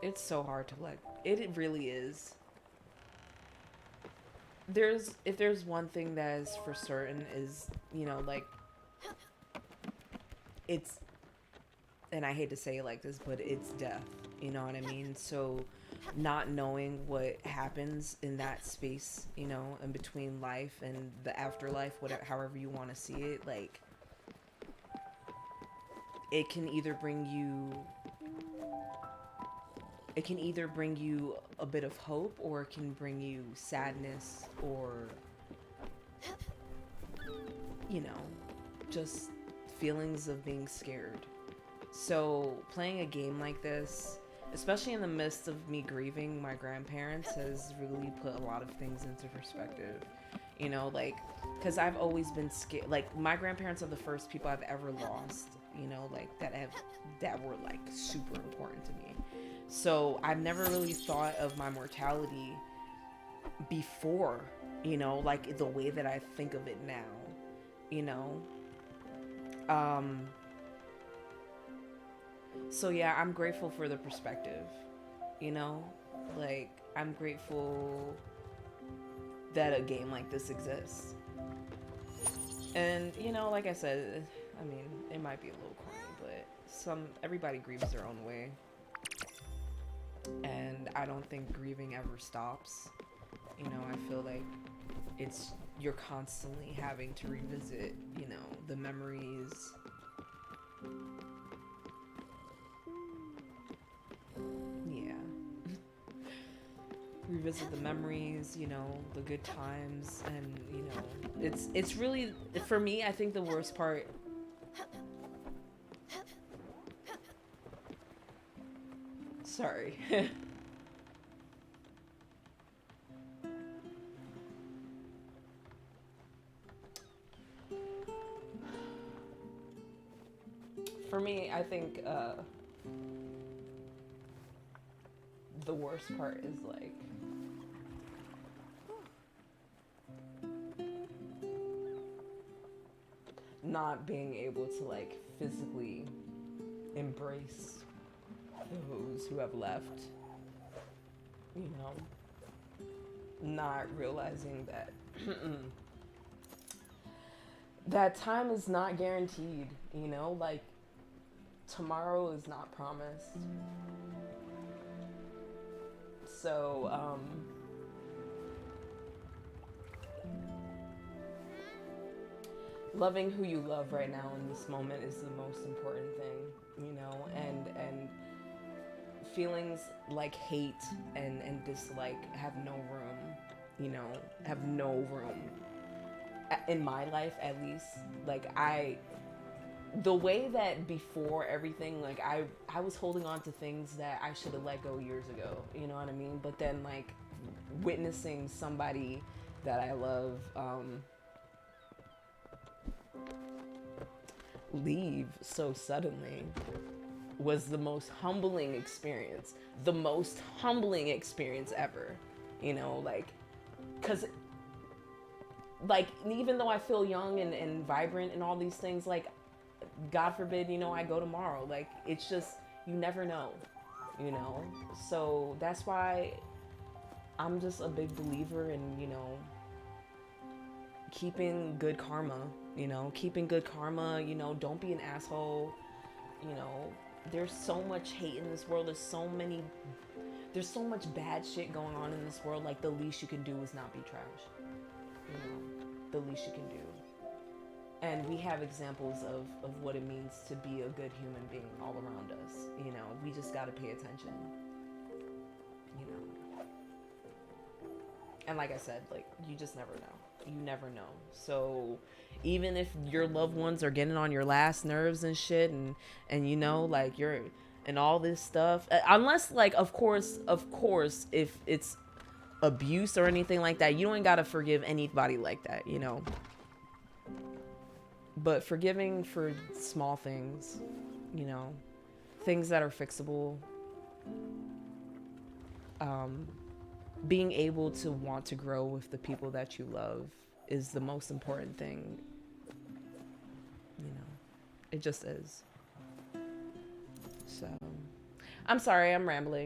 It's so hard to let it really is. If there's one thing that is for certain is, like it's, and I hate to say it like this, but it's death. You know what I mean? So not knowing what happens in that space, in between life and the afterlife, whatever, however you want to see it, like it can either bring you it can either bring you a bit of hope, or it can bring you sadness, or you know just feelings of being scared. So playing a game like this, especially in the midst of me grieving my grandparents, has really put a lot of things into perspective. Like, because I've always been scared. Like, my grandparents are the first people I've ever lost, like that were like super important to me. So I've never really thought of my mortality before, like the way that I think of it now, you know. Um, so yeah, I'm grateful for the perspective, you know, like I'm grateful that a game like this exists. And like I said, I mean, it might be a little corny, but everybody grieves their own way. And I don't think grieving ever stops. I feel like you're constantly having to revisit, the memories. Yeah. Revisit the memories, the good times, and it's really, for me, I think the worst part. Sorry. For me, I think the worst part is like not being able to like physically embrace those who have left, not realizing that that time is not guaranteed, like tomorrow is not promised. So loving who you love right now in this moment is the most important thing, and feelings like hate and dislike have no room, have no room in my life, at least. Like, the way that before everything, like I was holding on to things that I should have let go years ago, you know what I mean? But then like witnessing somebody that I love leave so suddenly was the most humbling experience. The most humbling experience ever. Like, because, like, even though I feel young and vibrant and all these things, like, God forbid, I go tomorrow. Like, it's just, you never know, So that's why I'm just a big believer in, keeping good karma, keeping good karma, don't be an asshole, you know. There's so much hate in this world. There's so much bad shit going on in this world. Like, the least you can do is not be trash. The least you can do. And we have examples of what it means to be a good human being all around us. We just got to pay attention. And like I said, like, you just never know. You never know. So even if your loved ones are getting on your last nerves and shit, and like, you're and all this stuff, unless, like, of course, if it's abuse or anything like that, you ain't gotta forgive anybody like that, but forgiving for small things, things that are fixable, being able to want to grow with the people that you love is the most important thing. It just is. So I'm sorry, I'm rambling.